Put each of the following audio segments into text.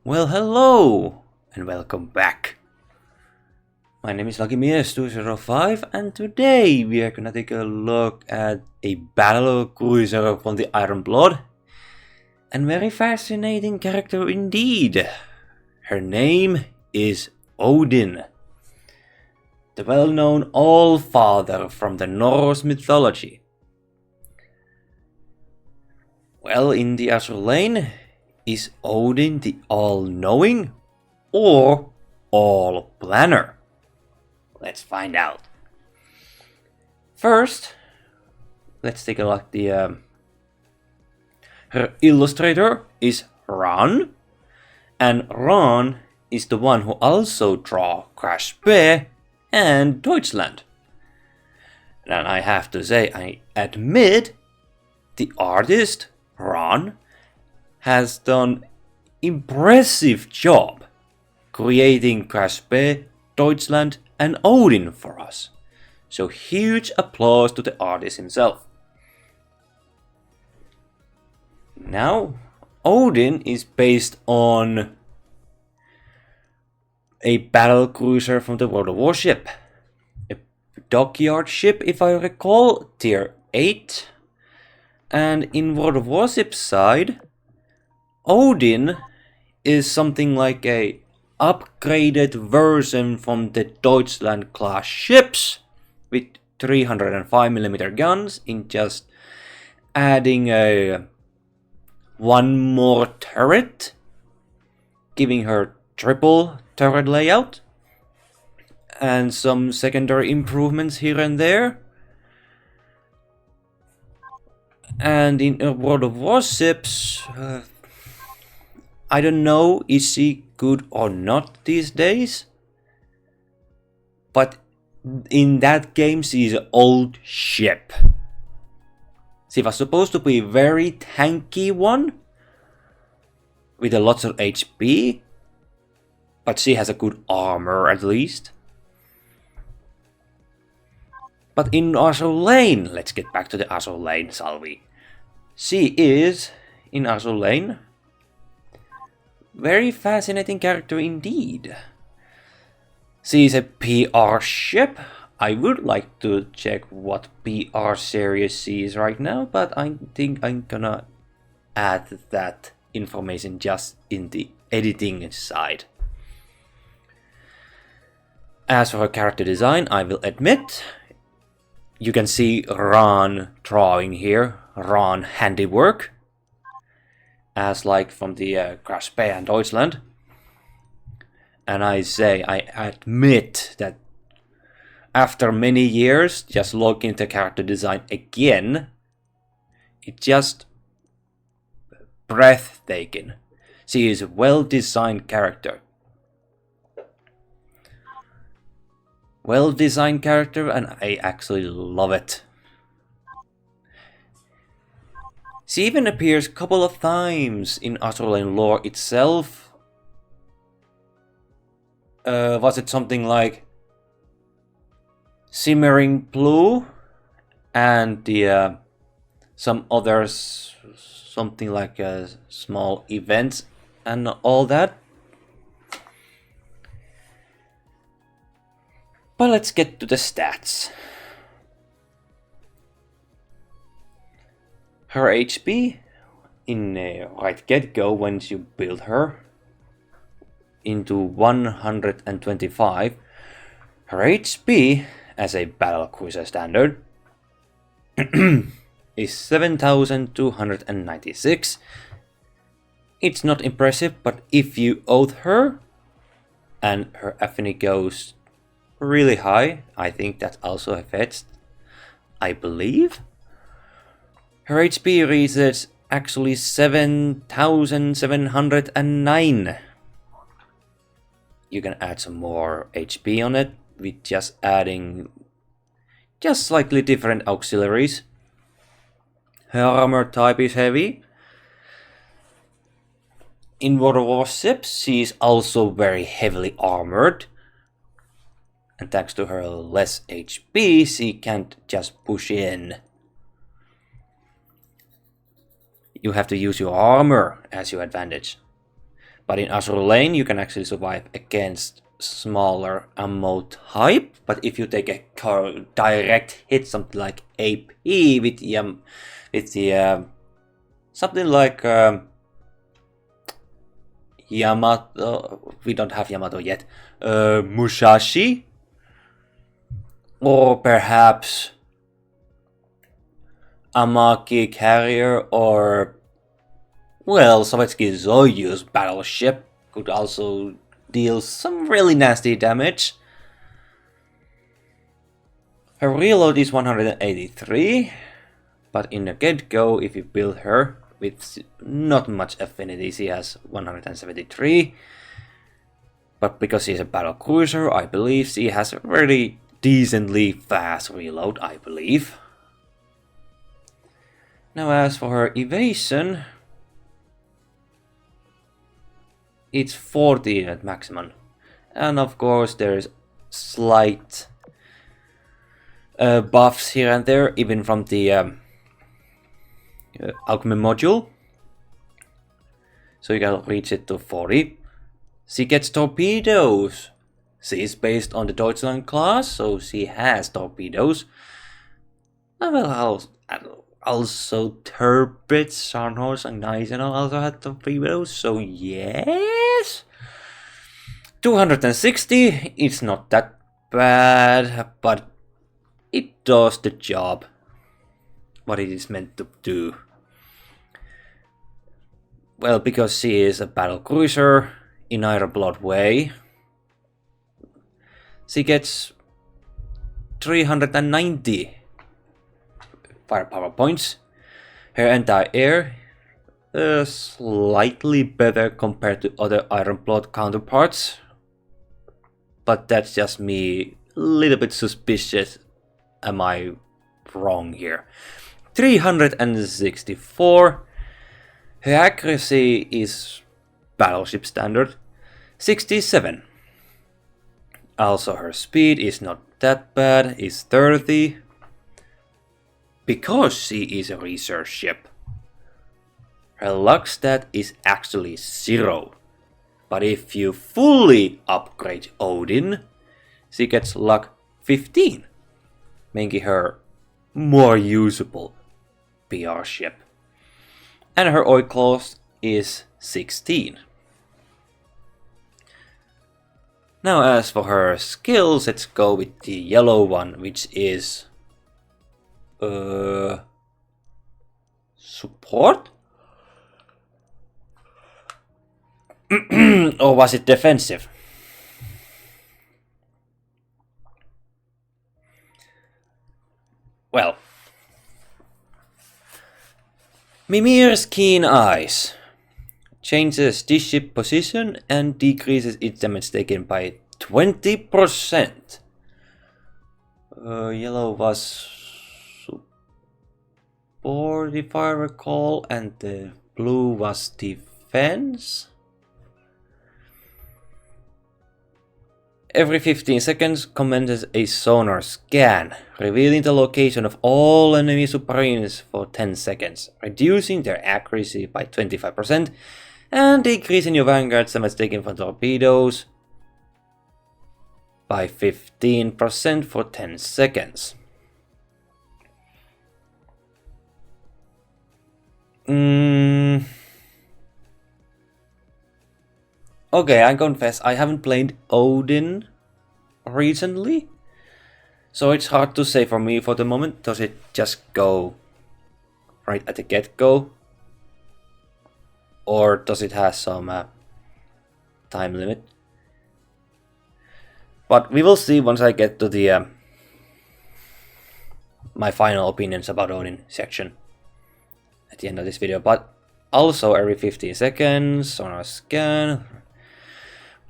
Well, hello and welcome back. My name is LuckyMias205 and today we are gonna take a look at a battle cruiser from the Iron Blood. And very fascinating character indeed. Her name is Odin, the well-known All-Father from the Norse mythology. Well, in the Azur lane, is Odin the all-knowing or all-planner? Let's find out. First, let's take a look at the her illustrator is Ron, and Ron is the one who also draw Crash Bear and Deutschland. And I have to say, I admit the artist Ron has done impressive job creating Crash Bear, Deutschland and Odin for us. So huge applause to the artist himself. Now, Odin is based on a battle cruiser from the World of War ship. A dockyard ship, if I recall, tier 8. And in World of Warship's side, Odin is something like a upgraded version from the Deutschland class ships with 305mm guns, in just adding one more turret, giving her triple turret layout and some secondary improvements here and there. And in World of Warships, I don't know is she good or not these days, but in that game she's an old ship. She was supposed to be a very tanky one with a lots of HP, but she has a good armor at least. But in Azur lane, let's get back to the Azur lane, shall we? She is, in Azur lane, very fascinating character indeed. She is a PR ship. I would like to check what PR series she is right now, but I think I'm gonna add that information just in the editing side. As for her character design, I will admit, you can see Ron drawing here, Ron handiwork, as like from the Crash Bear and Deutschland. And I admit that after many years, just looking at the character design again, it's just breathtaking. She is a well-designed character. Well-designed character, and I actually love it. She even appears a couple of times in Azur lane lore itself. Was it something like Simmering Blue and the some others, something like small events and all that? But let's get to the stats. Her HP in right get-go when you build her into 125. Her HP as a battlecruiser standard is 7,296. It's not impressive, but if you oath her and her affinity goes really high, I think that also affects, I believe. Her HP reaches actually 7,709. You can add some more HP on it with just adding just slightly different auxiliaries. Her armor type is heavy. In World of Warships, she is also very heavily armored. And thanks to her less HP, she can't just push in. You have to use your armor as your advantage. But in Azur lane, you can actually survive against smaller ammo type. But if you take a direct hit, something like AP with the something like Yamato, we don't have Yamato yet, Musashi, or perhaps Amaki Carrier, or well, Sovietsky Soyuz battleship could also deal some really nasty damage. Her reload is 183, but in the get-go, if you build her with not much affinity, she has 173. But because she's a battlecruiser, I believe she has a very decently fast reload, I believe. Now as for her evasion, it's 14 at maximum. And of course there's slight buffs here and there, even from the alchemy module. So you can reach it to 40. She gets torpedoes. She is based on the Deutschland class, so she has torpedoes. Well, also Turbid, Sarnhorse, and Nisenal also had torpedoes, so yes. 260, it's not that bad, but it does the job, what it is meant to do. Well, because she is a battlecruiser in Iron Blood way, she gets 390 firepower points. Her anti-air is slightly better compared to other Iron Blood counterparts, but that's just me a little bit suspicious. Am I wrong here? 364. Her accuracy is battleship standard, 67. Also her speed is not that bad, is 30. Because she is a research ship, her luck stat is actually 0. But if you fully upgrade Odin, she gets luck 15, making her more usable PR ship. And her oil cost is 16. Now as for her skills, let's go with the yellow one, which is support? Or was it defensive? Well, Mimir's Keen Eyes changes this ship position and decreases its damage taken by 20%. Yellow was support, if I recall, and the blue was defense. Every 15 seconds commences a sonar scan, revealing the location of all enemy submarines for 10 seconds, reducing their accuracy by 25% and decreasing your vanguard's damage taken from torpedoes by 15% for 10 seconds. Okay, I confess I haven't played Odin recently, so it's hard to say for me for the moment. Does it just go right at the get-go? Or does it have some time limit? But we will see once I get to the my final opinions about Odin section at the end of this video. But also every 15 seconds, sonar scan,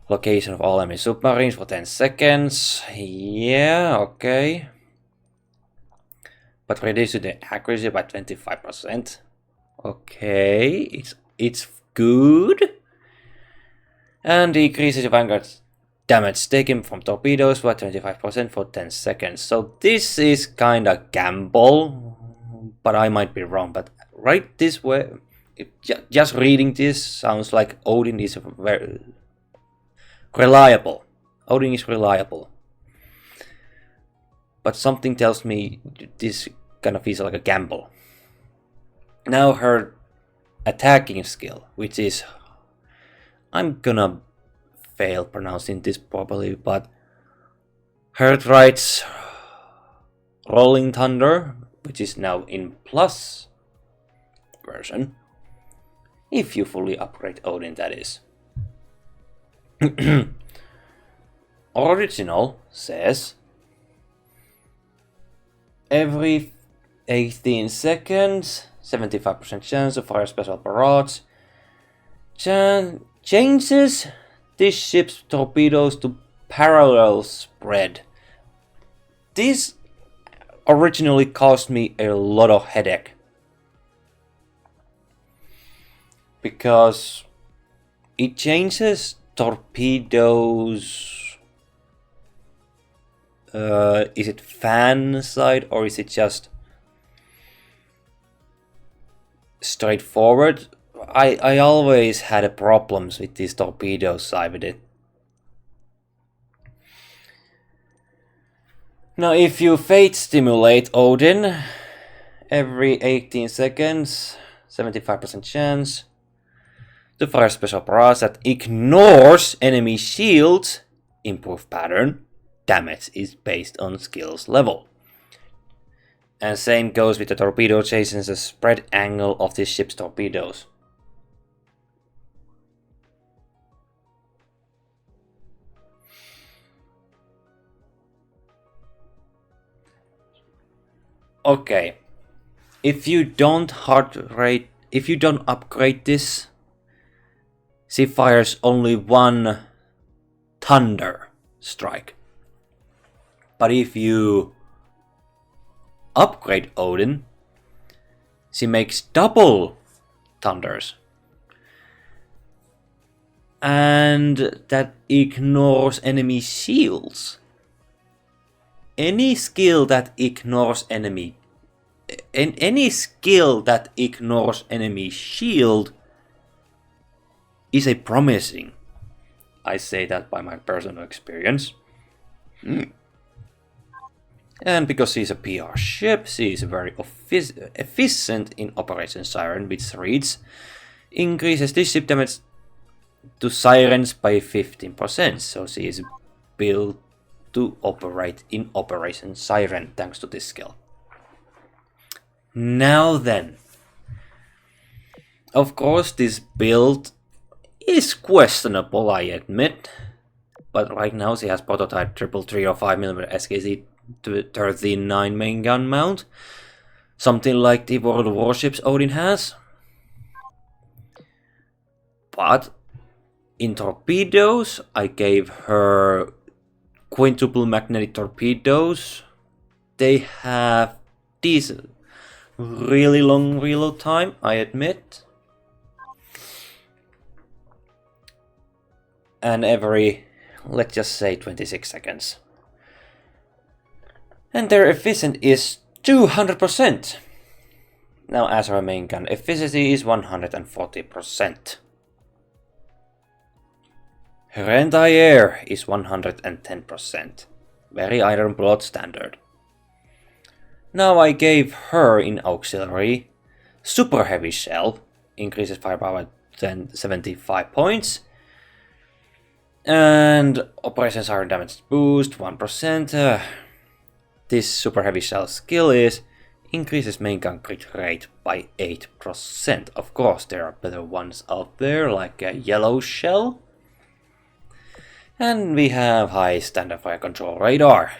location of all enemy submarines for 10 seconds. Yeah, okay. But reduces the accuracy by 25%. Okay, it's good. And decreases the vanguard's damage taken from torpedoes by 25% for 10 seconds. So this is kinda gamble, but I might be wrong. But right this way, just reading this sounds like Odin is very reliable. Odin is reliable. But something tells me this kind of feels like a gamble. Now her attacking skill, which is... I'm gonna fail pronouncing this properly, but Hearthright's Rolling Thunder, which is now in plus version, if you fully upgrade Odin, that is. Original says every 18 seconds, 75% chance to fire special barrage, changes this ship's torpedoes to parallel spread. This originally caused me a lot of headache, because it changes torpedoes. Is it fan side or is it just straightforward? I always had problems with these torpedo side with it. Now, if you fate stimulate Odin every 18 seconds, 75% chance to fire special barrage that ignores enemy shields, improve pattern, damage is based on skills level. And same goes with the torpedo changes the spread angle of this ship's torpedoes. Okay, if you don't upgrade this, she fires only one thunder strike. But if you upgrade Odin, she makes double thunders. And that ignores enemy shields. Any skill that ignores enemy shield is a promising. I say that by my personal experience. And because she's a PR ship, she is very efficient in Operation Siren, which reads increases this ship damage to sirens by 15%. So she is built to operate in Operation Siren thanks to this skill. Now then, of course this build is questionable, I admit, but right now she has prototype 335mm SKC 39 main gun mount, something like the World of Warships Odin has. But in torpedoes, I gave her quintuple magnetic torpedoes. They have decent, really long reload time, I admit. And every, let's just say 26 seconds. And their efficiency is 200%. Now as her main gun efficiency is 140%. Her anti-air is 110%. Very Iron Blood standard. Now I gave her in auxiliary super heavy shell, increases firepower 75 points. And Operation Siren damage boost 1%. This super heavy shell skill is increases main gun crit rate by 8%. Of course there are better ones out there like a yellow shell. And we have high standard fire control radar.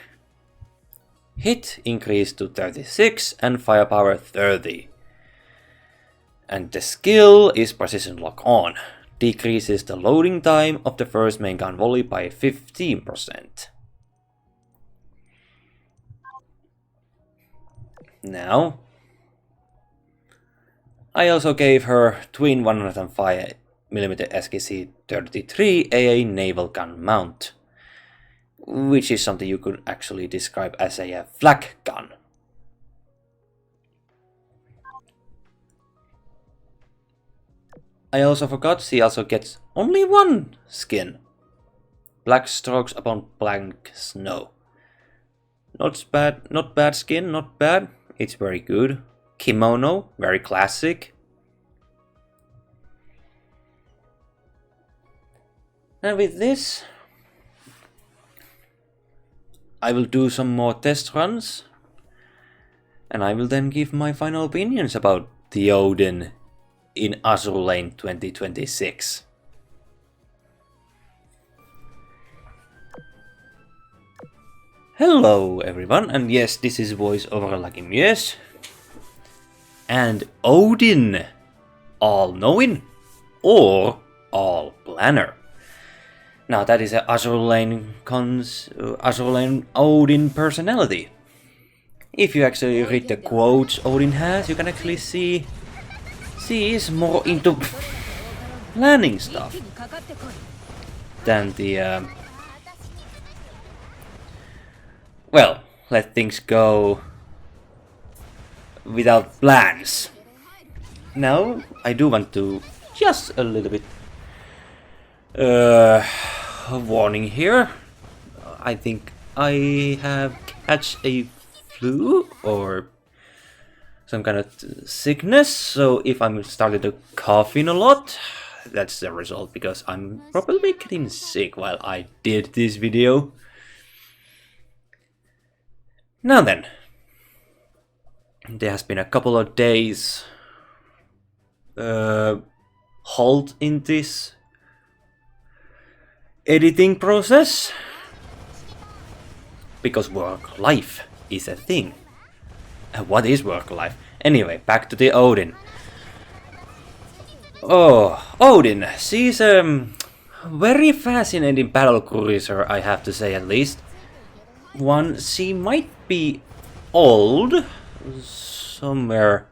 Hit increased to 36 and firepower 30. And the skill is precision lock on. Decreases the loading time of the first main gun volley by 15%. Now, I also gave her twin 105mm SKC 33 AA naval gun mount, which is something you could actually describe as a flak gun. I also forgot she also gets only one skin. Black strokes upon blank snow. Not bad skin, not bad. It's very good. Kimono, very classic. And with this, I will do some more test runs. And I will then give my final opinions about the Odin in Azur Lane 2026. Hello everyone, and yes, this is voice over Lucky Muse. And Odin, all-knowing or all-planner. Now that is a Azur Lane Odin personality. If you actually read the quotes Odin has, you can actually see he is more into planning stuff than the well, let things go without plans. Now, I do want to just a little bit warning here. I think I have catch a flu or some kind of sickness, so if I'm started to coughing a lot, that's the result, because I'm probably getting sick while I did this video. Now then, there has been a couple of days halt in this editing process, because work life is a thing. What is work life? Anyway, back to the Odin. Oh, Odin, she's a very fascinating battlecruiser, I have to say, at least. One, she might be old, somewhere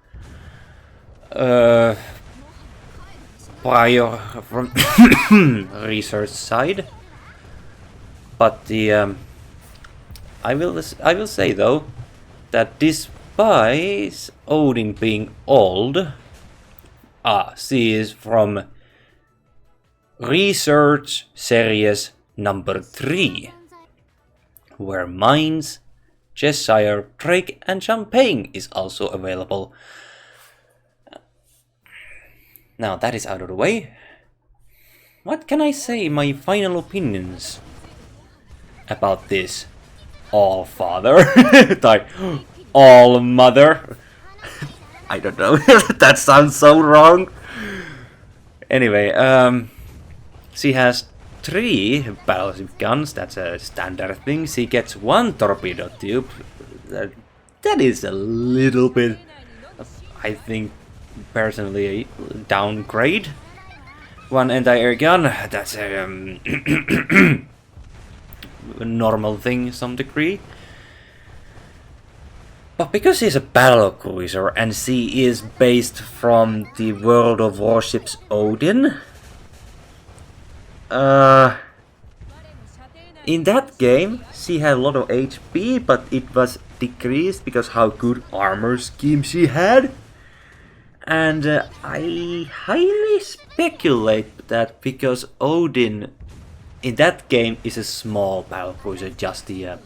prior from research side, but the I will say though that despite Odin being old, she is from research series number 3, where Mines, Cheshire, Drake and Champagne is also available. Now that is out of the way, what can I say my final opinions about this all-father, like all-mother? I don't know, that sounds so wrong. Anyway, she has 3 battleship guns, that's a standard thing. She gets 1 torpedo tube. That is a little bit, I think, personally, a downgrade. 1 anti-air gun, that's a normal thing to some degree. But because she's a battlecruiser and she is based from the World of Warships Odin, in that game she had a lot of HP, but it was decreased because how good armor scheme she had. And I highly speculate that because Odin in that game is a small battlecruiser, just the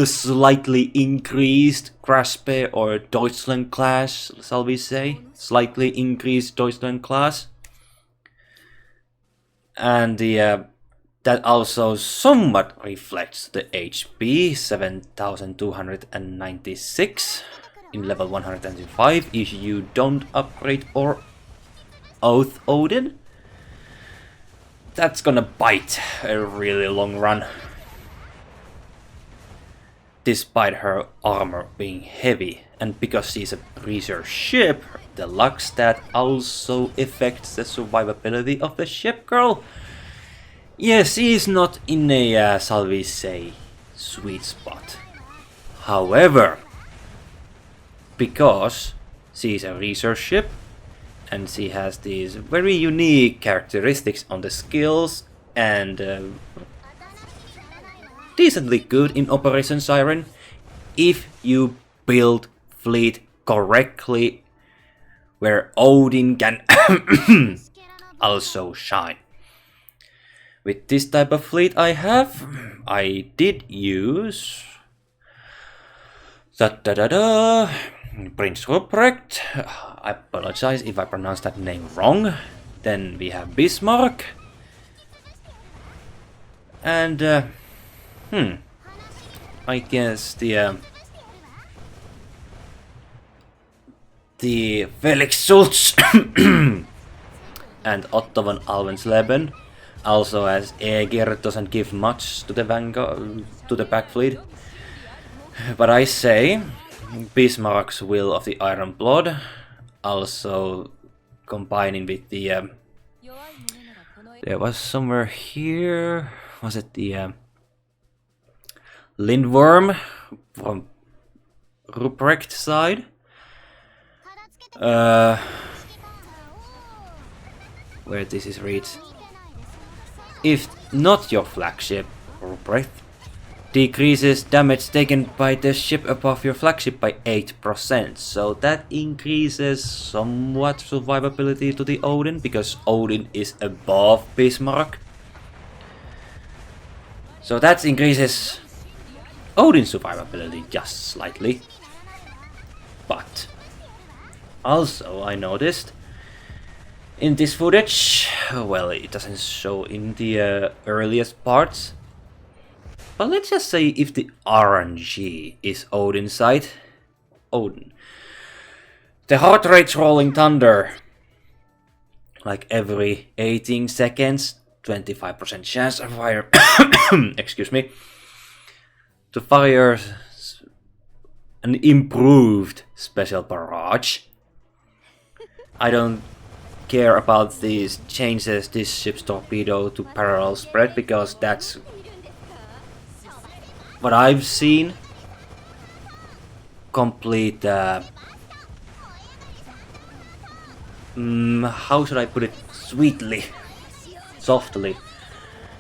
slightly increased Graspe or Deutschland class, shall we say? Slightly increased Deutschland class. And the that also somewhat reflects the HP, 7296 in level 125 if you don't upgrade or Oath Odin. That's gonna bite a really long run. Despite her armor being heavy, and because she's a research ship, the luck stat also affects the survivability of the ship girl. Yes, she is not in a, shall we say, sweet spot. However, because she is a research ship, and she has these very unique characteristics on the skills, and decently good in Operation Siren, if you build fleet correctly where Odin can also shine. With this type of fleet I have, I did use Prince Ruprecht. I apologize if I pronounced that name wrong. Then we have Bismarck. And I guess the Felix Schultz and Otto von Alvensleben. Also, as Aegir doesn't give much to the to the back fleet. But I say Bismarck's Will of the Iron Blood, also combining with the there was somewhere here, was it the Lindworm from Ruprecht side? Where this is reached. If not your flagship, Ruprecht, decreases damage taken by the ship above your flagship by 8%. So that increases somewhat survivability to the Odin, because Odin is above Bismarck. So that increases Odin's survivability just slightly. But also I noticed in this footage, well, it doesn't show in the earliest parts, but let's just say if the RNG is Odin's side, Odin, the heart rate's rolling thunder, like every 18 seconds, 25% chance of fire, excuse me, to fire an improved special barrage. I don't care about these changes this ship's torpedo to parallel spread, because that's what I've seen. Complete how should I put it sweetly, softly,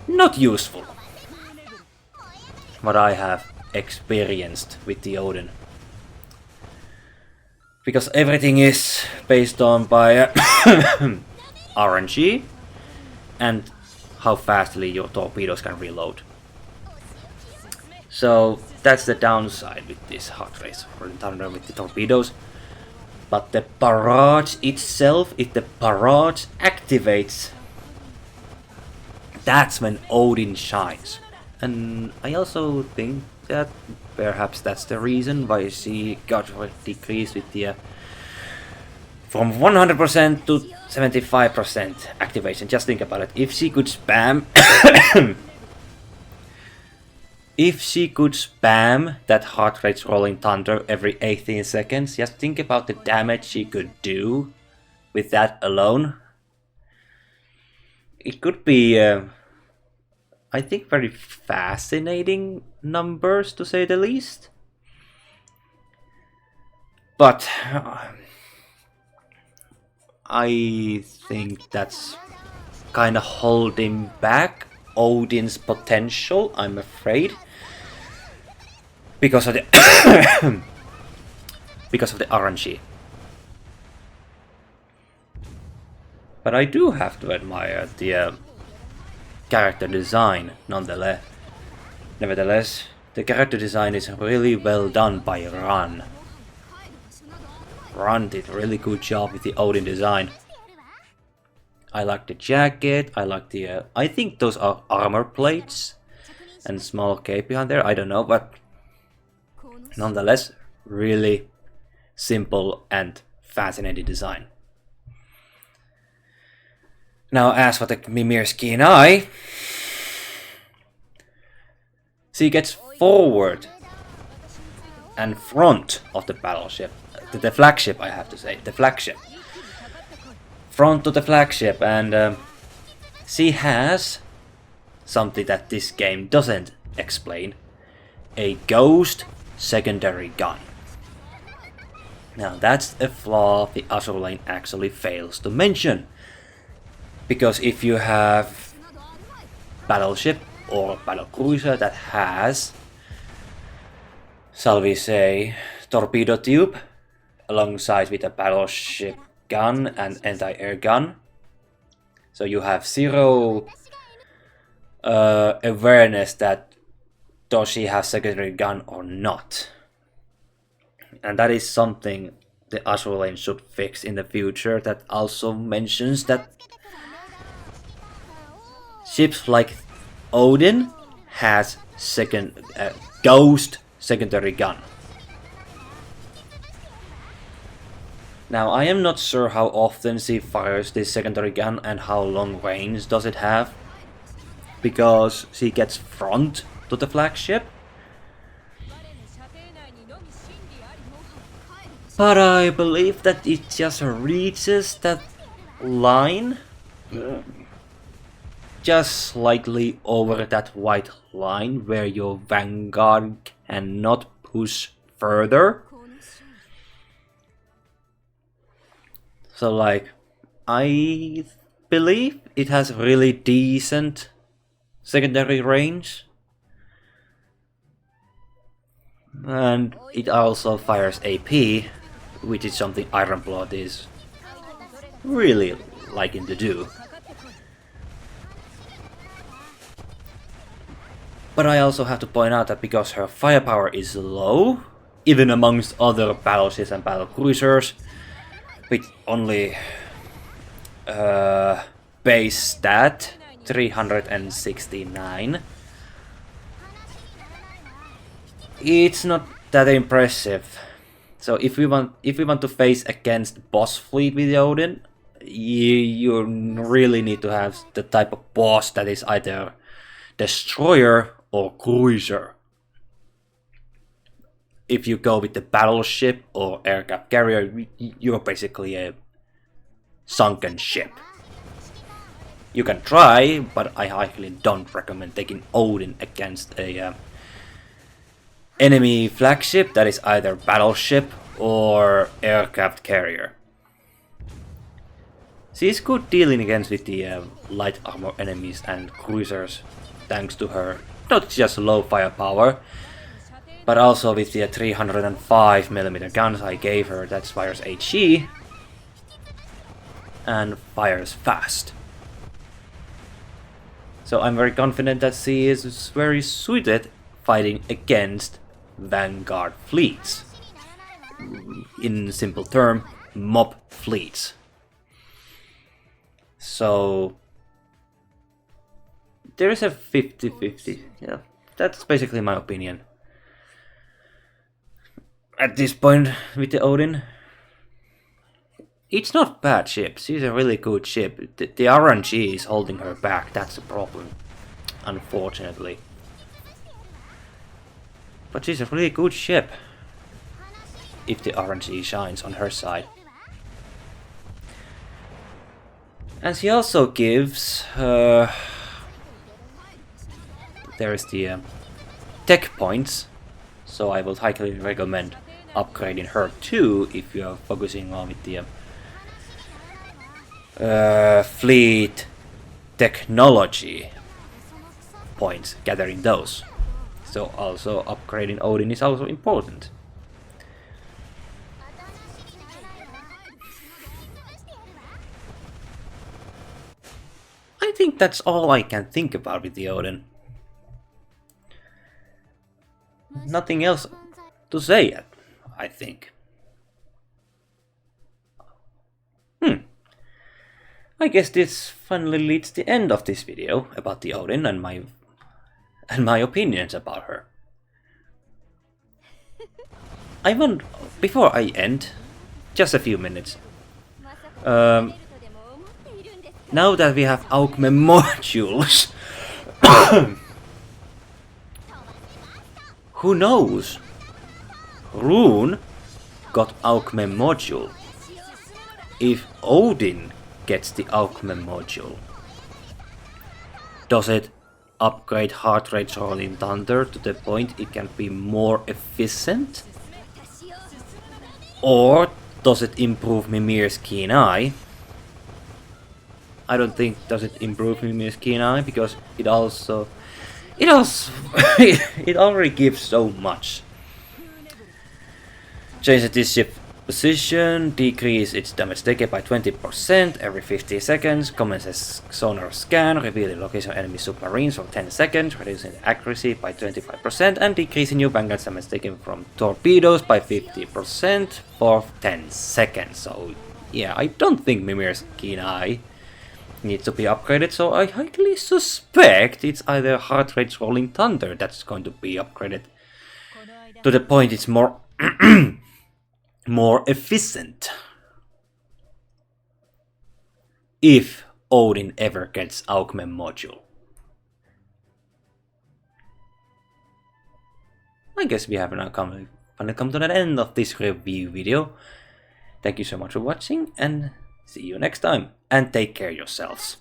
not useful. What I have experienced with the Odin, because everything is based on by RNG and how fastly your torpedoes can reload. So that's the downside with this heart rate rolling thunder with the torpedoes. But the barrage itself, if the barrage activates, that's when Odin shines. And I also think that perhaps that's the reason why she got decreased with the from 100% to 75% activation. Just think about it. If she could spam if she could spam that heart rate rolling thunder every 18 seconds, just think about the damage she could do with that alone. It could be I think very fascinating numbers, to say the least. But I think that's kind of holding back Odin's potential, I'm afraid, because of the because of the RNG. But I do have to admire the character design, nevertheless, the character design is really well done by Ran. Ran did a really good job with the Odin design. I like the jacket, I like the I think those are armor plates and small cape behind there, I don't know, but nonetheless, really simple and fascinating design. Now, as for the Mimir's keen eye, she gets forward and front of the battleship, the flagship, I have to say, the flagship, front of the flagship, and she has something that this game doesn't explain: a ghost secondary gun. Now that's a flaw the Azur lane actually fails to mention. Because if you have battleship or battlecruiser that has, shall we say, torpedo tube alongside with a battleship gun and anti-air gun. So you have zero awareness that does she have secondary gun or not. And that is something the Azur lane should fix in the future. That also mentions that ships like Odin has ghost secondary gun. Now I am not sure how often she fires this secondary gun and how long range does it have, because she gets front to the flagship. But I believe that it just reaches that line, just slightly over that white line where your vanguard cannot push further. So like, I believe it has really decent secondary range. And it also fires AP, which is something Iron Blood is really liking to do. But I also have to point out that because her firepower is low, even amongst other battleships and battlecruisers, with only base stat 369, it's not that impressive. So if we want to face against boss fleet with Odin, you really need to have the type of boss that is either destroyer or cruiser. If you go with the battleship or aircraft carrier, you're basically a sunken ship. You can try, but I highly don't recommend taking Odin against a enemy flagship that is either battleship or aircraft carrier. She is good dealing against with the light armor enemies and cruisers, thanks to her not just low firepower, but also with the 305mm guns I gave her that fires HE and fires fast. So I'm very confident that she is very suited fighting against vanguard fleets. In simple term, mob fleets. So there is a 50-50. Yeah, that's basically my opinion. At this point with the Odin, it's not bad ship. She's a really good ship. The RNG is holding her back. That's the problem, unfortunately. But she's a really good ship if the RNG shines on her side. And she also gives there is the tech points, so I would highly recommend upgrading her too if you are focusing on with the fleet technology points, gathering those. So also upgrading Odin is also important. I think that's all I can think about with the Odin. Nothing else to say yet, I think. I guess this finally leads the end of this video about the Odin and my opinions about her. I want, before I end, just a few minutes. Now that we have Aukme modules, who knows? Rune got Aukme module. If Odin gets the Aukme module, does it upgrade heart rate rolling thunder to the point it can be more efficient? Or does it improve Mimir's keen eye? I don't think does it improve Mimir's keen eye, because it already gives so much. Change this ship Position, decrease its damage taken by 20% every 50 seconds. Commences sonar scan, revealing location of enemy submarines for 10 seconds, reducing the accuracy by 25% and decreasing your vanguard damage taken from torpedoes by 50% for 10 seconds. So yeah, I don't think Mimir's Keen Eye needs to be upgraded, so I highly suspect it's either Heart Rate's Rolling Thunder that's going to be upgraded to the point it's more more efficient. If Odin ever gets Augment module. I guess we have now come to the end of this review video. Thank you so much for watching and see you next time, and take care of yourselves.